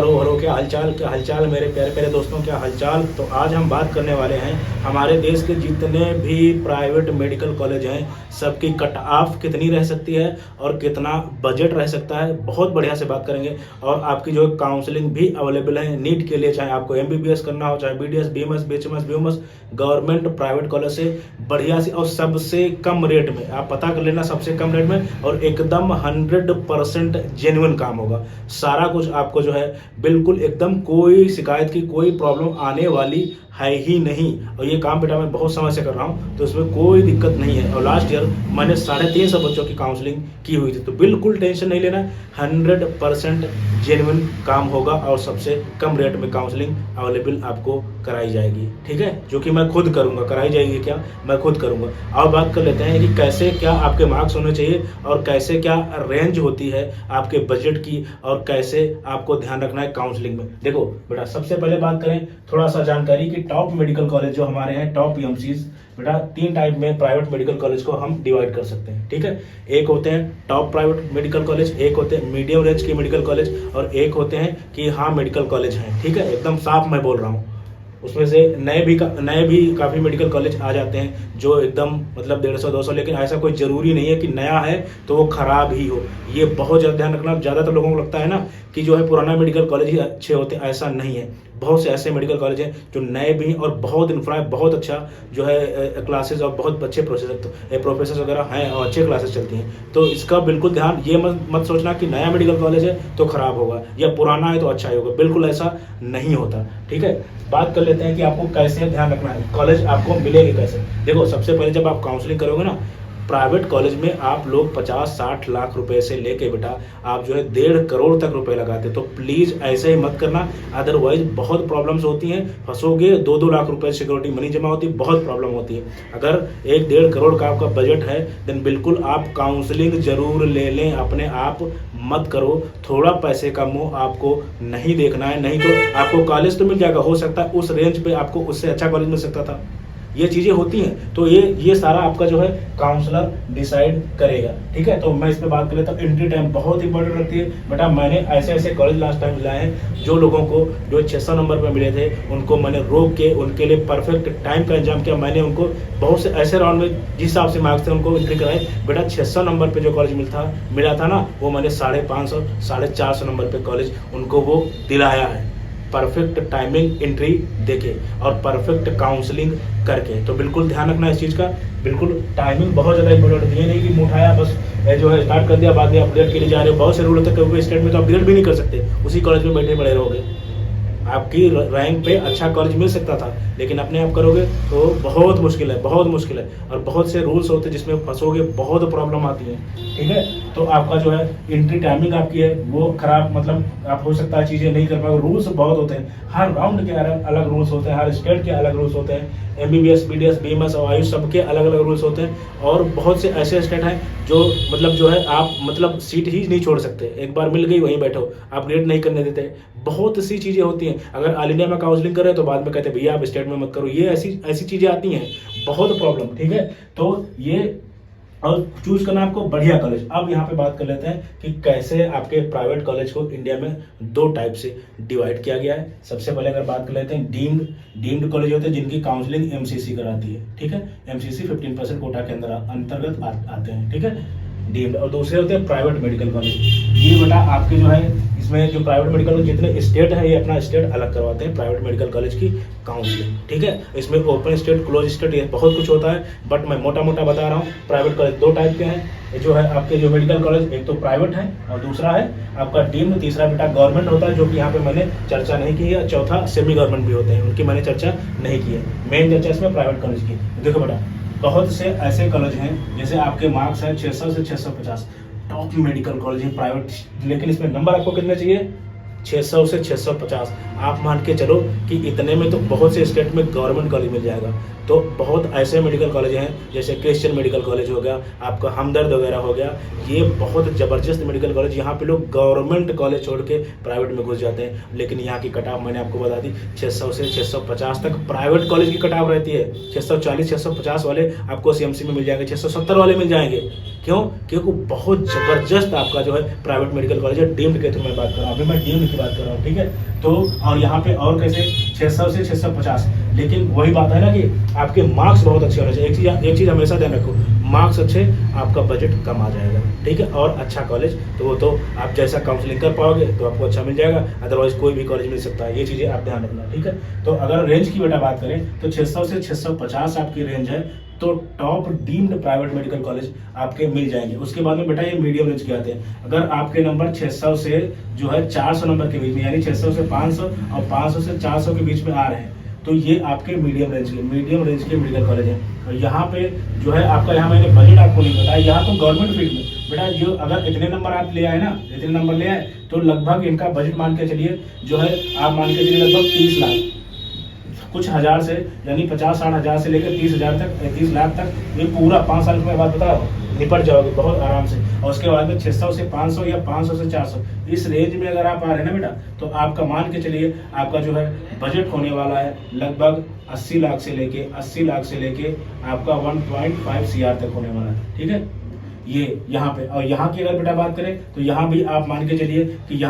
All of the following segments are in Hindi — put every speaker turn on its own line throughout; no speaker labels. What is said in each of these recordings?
हेलो हेलो, क्या हालचाल मेरे प्यारे प्यारे दोस्तों, क्या हालचाल। तो आज हम बात करने वाले हैं हमारे देश के जितने भी प्राइवेट मेडिकल कॉलेज हैं सबकी कट ऑफ कितनी रह सकती है और कितना बजट रह सकता है। बहुत बढ़िया से बात करेंगे और आपकी जो काउंसलिंग भी अवेलेबल है नीट के लिए, चाहे आपको एमबीबीएस करना हो, चाहे BDS, BMS, BHMS, BMS, government private college से बढ़िया सी और सबसे कम रेट में आप पता कर लेना, सबसे कम रेट में और एकदम 100% जेन्युइन काम होगा। सारा कुछ आपको जो है बिल्कुल एकदम कोई शिकायत की कोई प्रॉब्लम आने वाली है ही नहीं। और ये काम बेटा मैं बहुत समय से कर रहा हूँ तो इसमें कोई दिक्कत नहीं है। और लास्ट ईयर मैंने 350 बच्चों की काउंसलिंग की हुई थी, तो बिल्कुल टेंशन नहीं लेना। 100% जेन्युइन काम होगा और सबसे कम रेट में काउंसलिंग अवेलेबल आपको कराई जाएगी, ठीक है, जो कि मैं खुद करूंगा। कराई जाएगी क्या, मैं खुद करूंगा। और बात कर लेते हैं कि कैसे क्या आपके मार्क्स होने चाहिए और कैसे क्या रेंज होती है आपके बजट की और कैसे आपको ध्यान रखना है काउंसलिंग में। देखो बेटा, सबसे पहले बात करें थोड़ा सा जानकारी की टॉप मेडिकल कॉलेज जो हमारे हैं, टॉप ईएमसीज। बेटा 3 टाइप में प्राइवेट मेडिकल कॉलेज को हम डिवाइड कर सकते हैं, ठीक है। एक होते हैं टॉप प्राइवेट मेडिकल कॉलेज, एक होते हैं मीडियम रेंज के मेडिकल कॉलेज और एक होते हैं कि हाँ मेडिकल कॉलेज हैं, ठीक है। एकदम साफ मैं बोल रहा हूँ। उसमें से नए भी काफ़ी मेडिकल कॉलेज आ जाते हैं जो एकदम मतलब 150-200, लेकिन ऐसा कोई ज़रूरी नहीं है कि नया है तो वो ख़राब ही हो। ये बहुत ज़्यादा ध्यान रखना। ज़्यादातर लोगों को लगता है ना कि जो है पुराना मेडिकल कॉलेज ही अच्छे होते हैं, ऐसा नहीं है। बहुत से ऐसे मेडिकल कॉलेज हैं जो नए भी हैं और बहुत इंफ्रा है, बहुत अच्छा जो है क्लासेस और बहुत अच्छे प्रोफेसर वगैरह हैं और अच्छे क्लासेस चलती हैं। तो इसका बिल्कुल ध्यान, ये मत सोचना कि नया मेडिकल कॉलेज है तो ख़राब होगा या पुराना है तो अच्छा ही होगा, बिल्कुल ऐसा नहीं होता, ठीक है। बात कर लेते हैं कि आपको कैसे ध्यान रखना है, कॉलेज आपको मिलेंगे कैसे। देखो सबसे पहले जब आप काउंसलिंग करोगे ना, प्राइवेट कॉलेज में आप लोग 50-60 लाख रुपए से लेके बेटा आप जो है 1.5 करोड़ तक रुपए लगाते, तो प्लीज ऐसे ही मत करना। अदरवाइज बहुत प्रॉब्लम्स होती हैं, फंसोगे। 2-2 लाख रुपए सिक्योरिटी मनी जमा होती है, बहुत प्रॉब्लम होती है। अगर 1-1.5 करोड़ का आपका बजट है देन बिल्कुल आप काउंसलिंग जरूर ले लें, अपने आप मत करो। थोड़ा पैसे का मुंह आपको नहीं देखना है, नहीं तो आपको कॉलेज तो मिल जाएगा, हो सकता है उस रेंज पे आपको उससे अच्छा कॉलेज मिल सकता था। ये चीजें होती हैं, तो ये सारा आपका जो है काउंसलर डिसाइड करेगा, ठीक है। तो मैं इस पे बात कर लेता हूँ। एंट्री टाइम बहुत इंपॉर्टेंट रखती है बेटा। मैंने ऐसे ऐसे कॉलेज लास्ट टाइम मिलाए हैं जो लोगों को जो 600 नंबर पे मिले थे, उनको मैंने रोक के उनके लिए परफेक्ट टाइम का इंतजाम किया। मैंने उनको बहुत से ऐसे राउंड में जिस हिसाब से मार्क्स थे उनको एंट्री कराए। बेटा 600 नंबर पे जो कॉलेज मिला था ना, वो मैंने 550, 450 नंबर पे कॉलेज उनको वो दिलाया है, परफेक्ट टाइमिंग एंट्री देके और परफेक्ट काउंसलिंग करके। तो बिल्कुल ध्यान रखना इस चीज़ का, बिल्कुल टाइमिंग बहुत ज़्यादा इंपॉर्टेंट है। ये नहीं कि मुंह उठाया बस जो है स्टार्ट कर दिया, बाद में अपग्रेड के लिए जा रहे हो। बहुत से रूल होते हैं, क्योंकि स्टेट में तो अपग्रेड भी नहीं कर सकते, उसी कॉलेज में बैठे पड़े रहोगे। आपकी रैंक पे अच्छा कॉलेज मिल सकता था, लेकिन अपने आप करोगे तो बहुत मुश्किल है, बहुत मुश्किल है। और बहुत से रूल्स होते हैं जिसमें फंसोगे, बहुत प्रॉब्लम आती है, ठीक है। तो आपका जो है एंट्री टाइमिंग आपकी है वो खराब, मतलब आप हो सकता है चीज़ें नहीं कर पाओगे। रूल्स बहुत होते हैं, हर राउंड के अलग रूल्स होते हैं, हर स्टेट के अलग रूल्स होते हैं। एमबीबीएस, बीडीएस, बीएमएस और आयुष सबके अलग अलग रूल्स होते हैं। और बहुत से ऐसे स्टेट हैं जो मतलब जो है आप मतलब सीट ही नहीं छोड़ सकते, एक बार मिल गई वहीं बैठो, अपग्रेड नहीं करने देते। बहुत सी चीज़ें होती हैं। अगर ऑल इंडिया में काउंसलिंग कर रहे हैं तो बाद में कहते हैं भैया आप स्टेट में मत करो। ये ऐसी चीज़ें आती हैं, बहुत प्रॉब्लम, ठीक है। तो ये और चूज करना आपको बढ़िया कॉलेज। अब यहाँ पे बात कर लेते हैं कि कैसे आपके प्राइवेट कॉलेज को इंडिया में 2 टाइप से डिवाइड किया गया है। सबसे पहले अगर बात कर लेते हैं डीम्ड कॉलेज होते हैं जिनकी काउंसलिंग एमसीसी कराती है, ठीक है। एमसीसी 15% कोटा के अंतर्गत आते हैं, ठीक है, डीम्ड। और दूसरे होते हैं प्राइवेट मेडिकल कॉलेज। ये बेटा आपके जो है इसमें जो प्राइवेट मेडिकल कॉलेज जितने स्टेट है, ये अपना स्टेट अलग करवाते हैं प्राइवेट मेडिकल कॉलेज की काउंसलिंग, ठीक है। इसमें ओपन स्टेट, क्लोज स्टेट, ये बहुत कुछ होता है, बट मैं मोटा मोटा बता रहा हूँ। प्राइवेट कॉलेज 2 टाइप के हैं जो है आपके जो मेडिकल कॉलेज, एक तो प्राइवेट है और दूसरा है आपका डीम्ड। तीसरा बेटा गवर्नमेंट होता है, जो कि यहाँ पे मैंने चर्चा नहीं की है। चौथा सेमी गवर्नमेंट भी होते हैं, उनकी मैंने चर्चा नहीं की है। मेन चर्चा इसमें प्राइवेट कॉलेज की। देखो बेटा बहुत से ऐसे कॉलेज हैं जैसे आपके मार्क्स हैं 600 से 650, टॉप मेडिकल कॉलेज है प्राइवेट, लेकिन इसमें नंबर आपको कितने चाहिए, 600 से 650। आप मान के चलो कि इतने में तो बहुत से स्टेट में गवर्नमेंट कॉलेज मिल जाएगा। तो बहुत ऐसे मेडिकल कॉलेज हैं जैसे क्रिश्चियन मेडिकल कॉलेज हो गया, आपका हमदर्द वगैरह हो गया, ये बहुत ज़बरदस्त मेडिकल कॉलेज। यहाँ पे लोग गवर्नमेंट कॉलेज छोड़ के प्राइवेट में घुस जाते हैं, लेकिन यहाँ की कट ऑफ मैंने आपको बता दी 600 से 650 तक प्राइवेट कॉलेज की कट ऑफ रहती है। 640 650 वाले आपको सीएमसी में मिल जाएंगे, 670 वाले मिल जाएंगे। क्यों? क्योंकि बहुत ज़बरदस्त आपका जो है प्राइवेट मेडिकल कॉलेज है, डीम्ड के थ्रू मैं बात कर रहा हूँ, अभी मैं डीम्ड की बात कर रहा हूँ, ठीक है। तो और यहाँ पे और कैसे 600 से 650, लेकिन वही बात है ना कि आपके मार्क्स बहुत अच्छे होने चाहिए। एक चीज़ हमेशा ध्यान रखो, मार्क्स अच्छे, आपका बजट कम आ जाएगा, ठीक है। और अच्छा कॉलेज तो वो तो आप जैसा काउंसलिंग कर पाओगे तो आपको अच्छा मिल जाएगा, अदरवाइज कोई भी कॉलेज मिल सकता है। ये चीज़ें आप ध्यान रखना, ठीक है। तो अगर रेंज की बेटा बात करें तो 600 से 650 आपकी रेंज है, तो top deemed private medical college आपके मिल जाएंगे। उसके बाद में बेटा ये मीडियम रेंज के आते हैं। अगर आपके नंबर 600 से जो है 400 नंबर के बीच में, यानी 600 से 500 और 500 से 400 के बीच में आ रहे हैं, तो ये आपके मीडियम रेंज के मेडिकल कॉलेज हैं। और यहाँ पे जो है आपका, यहाँ मैंने बजट आपको नहीं बताया, यहाँ तो गवर्नमेंट फील्ड में बेटा जो अगर इतने नंबर आप ले आए ना, इतने नंबर ले आए तो लगभग इनका बजट मान के चलिए जो है, आप मान के चलिए लगभग 30 लाख कुछ हज़ार से, यानी 50-60 हज़ार से लेकर 30,000 तक, 30 लाख तक, ये पूरा 5 साल में बात बता रहा हूँ, निपट जाओगे बहुत आराम से। और उसके बाद में 600 से 500 या 500 से 400 इस रेंज में अगर आप आ रहे हैं ना बेटा, तो आपका मान के चलिए आपका जो है बजट होने वाला है लगभग 80 लाख से लेके आपका 1.5 CR तक होने वाला है, ठीक है। ये यहाँ पे, और यहाँ की अगर बेटा बात करें तो यहाँ भी आप मान के चलिए कि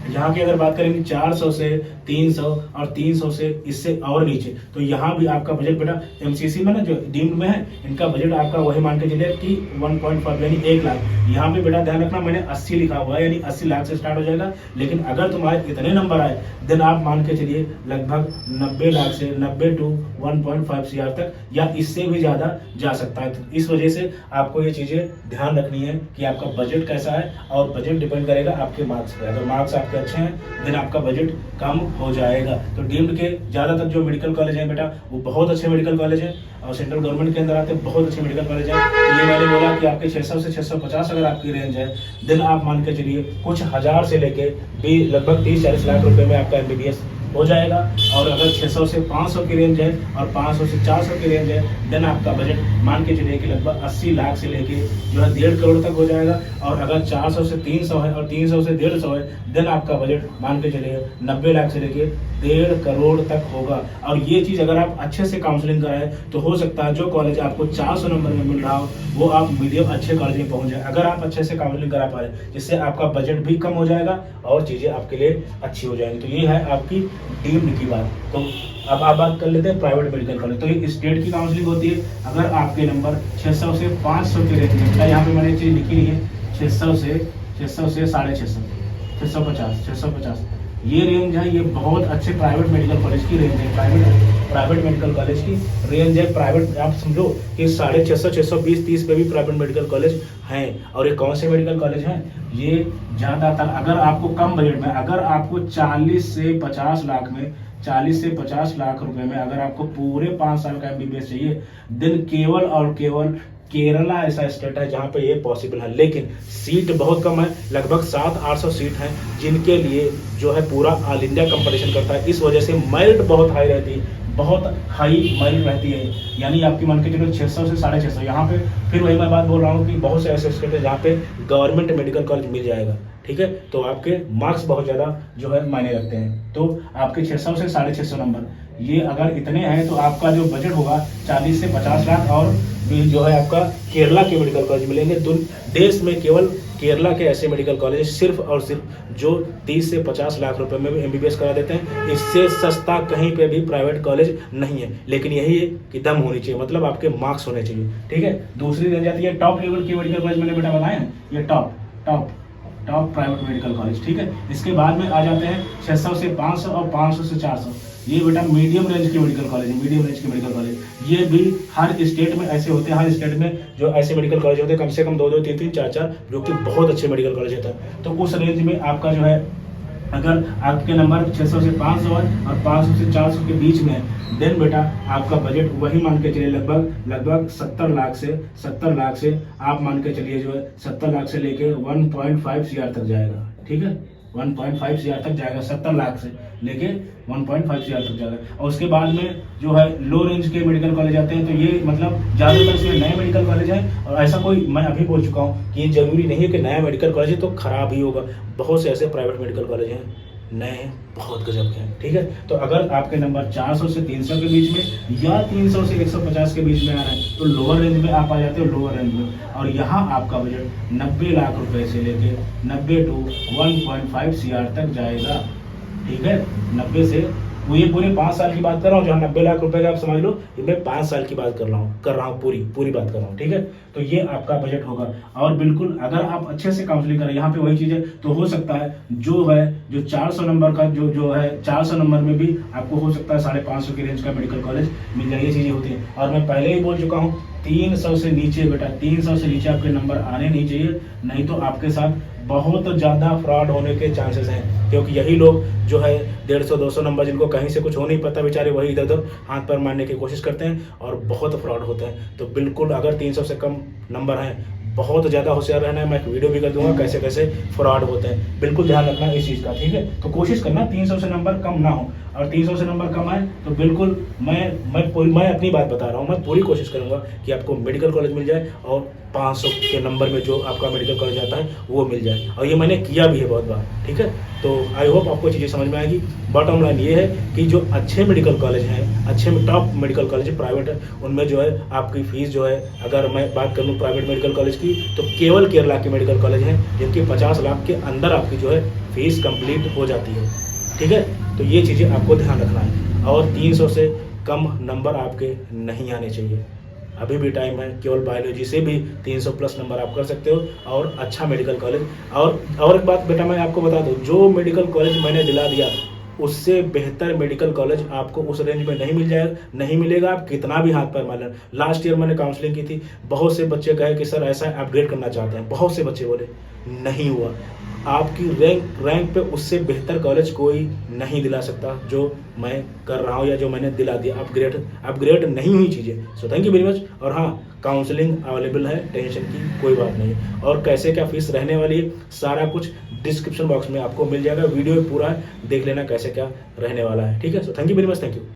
यहाँ की अगर बात करेंगे 400 से 300 और 300 से इससे और नीचे, तो यहाँ भी आपका बजट बेटा एमसीसी में ना जो डीम्ड में है, इनका बजट आपका वही मान के चलिए कि 1.5 यानी 1 लाख। यहाँ पे बेटा ध्यान रखना, मैंने 80 लिखा हुआ है, यानी 80 लाख से स्टार्ट हो जाएगा। लेकिन अगर तुम्हारे इतने नंबर आए देन आप मान के चलिए लगभग 90 लाख से 90 टू 1.5 CR तक, या इससे भी ज़्यादा जा सकता है। तो इस वजह से आपको ये चीज़ें ध्यान रखनी है कि आपका बजट कैसा है, और बजट डिपेंड करेगा आपके मार्क्स पे। अगर मार्क्स आपके अच्छे हैं देन आपका बजट कम हो जाएगा। तो डीम्ड के ज़्यादातर जो मेडिकल कॉलेज हैं बेटा, वो बहुत अच्छे मेडिकल कॉलेज हैं, और सेंट्रल गवर्नमेंट के अंदर आते हैं, बहुत अच्छे मेडिकल कॉलेज हैं। ये मैंने बोला कि आपके 600 से 650 अगर आपकी रेंज है देन आप मान के चलिए कुछ हज़ार से लेके भी लगभग 30-40 लाख रुपए में आपका MBBS हो जाएगा। और अगर 600 से 500 की रेंज है और 500 से 400 की रेंज है देन आपका बजट मान के चलिए कि लगभग 80 लाख से लेके जो है 1.5 करोड़ तक हो जाएगा। और अगर 400 से 300 है और 300 से 150 है देन आपका बजट मान के चलिए 90 लाख से लेके 1.5 करोड़ तक होगा। और ये चीज़ अगर आप अच्छे से काउंसलिंग कराएं तो हो सकता है जो कॉलेज आपको 400 नंबर में मिल रहा हो वो आप मीडियम अच्छे कॉलेज में पहुंच जाए, अगर आप अच्छे से काउंसलिंग करा पा रहे, जिससे आपका बजट भी कम हो जाएगा और चीज़ें आपके लिए अच्छी हो जाएंगी। तो ये है आपकी डीम्ड की बात। तो अब आप बात कर लेते हैं प्राइवेट मेडिकल कॉलेज। तो ये स्टेट की काउंसलिंग होती है। अगर आपके नंबर 600 से 500 के रेंज में, यहाँ पे मैंने चीज़ लिखी है 600 से 650, 650 ये रेंज है, ये बहुत अच्छे प्राइवेट मेडिकल कॉलेज की रेंज है। प्राइवेट मेडिकल कॉलेज की रेंज है। प्राइवेट आप समझो कि 650, 620, 30 पे भी प्राइवेट मेडिकल कॉलेज हैं। और ये कौन से मेडिकल कॉलेज हैं? ये ज़्यादातर अगर आपको कम बजट में, अगर आपको 40 से 50 लाख में, 40 से 50 लाख रुपए में अगर आपको पूरे 5 साल का MBBS चाहिए देन केवल और केवल केरला ऐसा स्टेट है जहाँ पे ये पॉसिबल है। लेकिन सीट बहुत कम है, लगभग 700-800 सीट हैं, जिनके लिए जो है पूरा ऑल इंडिया कंपटीशन करता है। इस वजह से मेरिट बहुत हाई रहती है, बहुत हाई मेरिट रहती है। यानी आपकी मान के चलो 600 से 650, यहाँ पे फिर वही मैं बात बोल रहा हूँ कि बहुत से ऐसे स्टेट है जहाँ पे गवर्नमेंट मेडिकल कॉलेज मिल जाएगा, ठीक है। तो आपके मार्क्स बहुत ज़्यादा जो है मायने रखते हैं। तो आपके 600 से 650 नंबर ये अगर इतने हैं तो आपका जो बजट होगा 40 से 50 लाख। और जो है आपका केरला के मेडिकल कॉलेज मिलेंगे। देश में केवल केरला के ऐसे मेडिकल कॉलेज सिर्फ और सिर्फ जो 30 से 50 लाख रुपए में भी MBBS करा देते हैं। इससे सस्ता कहीं पे भी प्राइवेट कॉलेज नहीं है। लेकिन यही है कि दम होनी चाहिए, मतलब आपके मार्क्स होने चाहिए, ठीक है। दूसरी रह जाती है टॉप लेवल की मेडिकल कॉलेज, मैंने बेटा बताया ना, ये टॉप प्राइवेट मेडिकल कॉलेज, ठीक है। इसके बाद में आ जाते हैं 600 से 500 और 500 से 400, ये बेटा मीडियम रेंज के मेडिकल कॉलेज है। मीडियम रेंज के मेडिकल कॉलेज ये भी हर स्टेट में ऐसे होते हैं। हर स्टेट में जो ऐसे मेडिकल कॉलेज होते हैं कम से कम 2-2, 3-3, 4-4, जो कि बहुत अच्छे मेडिकल कॉलेज होता है। तो उस रेंज में आपका जो है अगर आपके नंबर 600 से 500 है और 500 से 400 के बीच में है देन बेटा आपका बजट वही मान के चलिए लगभग 70 लाख से आप मान के चलिए जो है 70 लाख से लेके 1.5 CR तक जाएगा, ठीक है। 1.5 CR तक जाएगा, 70 लाख से लेके 1.5 CR तक जाएगा। और उसके बाद में जो है लो रेंज के मेडिकल कॉलेज आते हैं। तो ये मतलब ज़्यादातर इसमें नए मेडिकल कॉलेज हैं। और ऐसा कोई, मैं अभी बोल चुका हूँ कि ये जरूरी नहीं है कि नया मेडिकल कॉलेज है तो खराब ही होगा। बहुत से ऐसे प्राइवेट मेडिकल कॉलेज हैं नए हैं, बहुत गजब के हैं। ठीक है, तो अगर आपके नंबर 400 से 300 के बीच में या 300 से 150 के बीच में आ रहा है तो लोअर रेंज में आप आ जाते हो, लोअर रेंज में। और यहाँ आपका बजट 90 लाख रुपए से लेके 90 टू 1.5 CR तक जाएगा। ठीक है, 90 से ये पूरे 5 साल की बात कर रहा हूँ, जहाँ 90 लाख रुपए का आप समझ लो, ये मैं 5 साल की बात कर रहा हूँ, पूरी बात कर रहा हूँ। ठीक है, तो ये आपका बजट होगा। और बिल्कुल अगर आप अच्छे से काउंसलिंग करें, यहाँ पे वही चीज़ है, तो हो सकता है जो 400 नंबर का जो है 400 नंबर में भी आपको हो सकता है 550 की रेंज का मेडिकल कॉलेज मिल जाए। ये चीज़ें होती हैं। और मैं पहले ही बोल चुका हूँ, 300 से नीचे बेटा, 300 से नीचे आपके नंबर आने नहीं चाहिए, नहीं तो आपके साथ बहुत ज़्यादा फ्रॉड होने के चांसेस हैं। क्योंकि यही लोग जो है 150-200 नंबर, जिनको कहीं से कुछ हो नहीं पता, बेचारे वही इधर उधर हाथ पैर मारने की कोशिश करते हैं और बहुत फ्रॉड होते हैं। तो बिल्कुल अगर 300 से कम नंबर हैं, बहुत ज़्यादा होशियार रहना है। मैं एक वीडियो भी कर दूंगा कैसे कैसे फ्रॉड होते हैं, बिल्कुल ध्यान रखना इस चीज़ का। ठीक है, तो कोशिश करना 300 से नंबर कम ना हो, और 300 से नंबर कम आए तो बिल्कुल मैं अपनी बात बता रहा हूँ, मैं पूरी कोशिश करूँगा कि आपको मेडिकल कॉलेज मिल जाए और 500 के नंबर में जो आपका मेडिकल कॉलेज आता है वो मिल जाए। और ये मैंने किया भी है बहुत बार। ठीक है, तो आई होप आपको चीज़ें समझ में आएगी। बॉटम लाइन ये है कि जो अच्छे मेडिकल कॉलेज हैं, अच्छे टॉप मेडिकल कॉलेज प्राइवेट है, उनमें जो है आपकी फीस जो है, अगर मैं बात कर लूँ प्राइवेट मेडिकल कॉलेज की, तो केवल केरला के मेडिकल कॉलेज हैं जिनकी 50 लाख के अंदर आपकी जो है फीस कंप्लीट हो जाती है। ठीक है, तो ये चीज़ें आपको ध्यान रखना है। और 300 से कम नंबर आपके नहीं आने चाहिए, अभी भी टाइम है। केवल बायोलॉजी से भी 300 प्लस नंबर आप कर सकते हो, और अच्छा मेडिकल कॉलेज। और एक बात बेटा मैं आपको बता दूं, जो मेडिकल कॉलेज मैंने दिला दिया उससे बेहतर मेडिकल कॉलेज आपको उस रेंज में नहीं मिलेगा। आप कितना भी हाथ पैर मार लें। लास्ट ईयर मैंने काउंसलिंग की थी, बहुत से बच्चे कहे कि सर ऐसा अपग्रेड करना चाहते हैं, बहुत से बच्चे बोले, नहीं हुआ। आपकी रैंक पे उससे बेहतर कॉलेज कोई नहीं दिला सकता जो मैं कर रहा हूँ या जो मैंने दिला दिया। अपग्रेड नहीं हुई चीज़ें। So thank you very much. और हाँ, काउंसलिंग अवेलेबल है, टेंशन की कोई बात नहीं है। और कैसे क्या फीस रहने वाली है, सारा कुछ डिस्क्रिप्शन बॉक्स में आपको मिल जाएगा। वीडियो पूरा देख लेना कैसे क्या रहने वाला है। ठीक है, so thank you very much, thank you.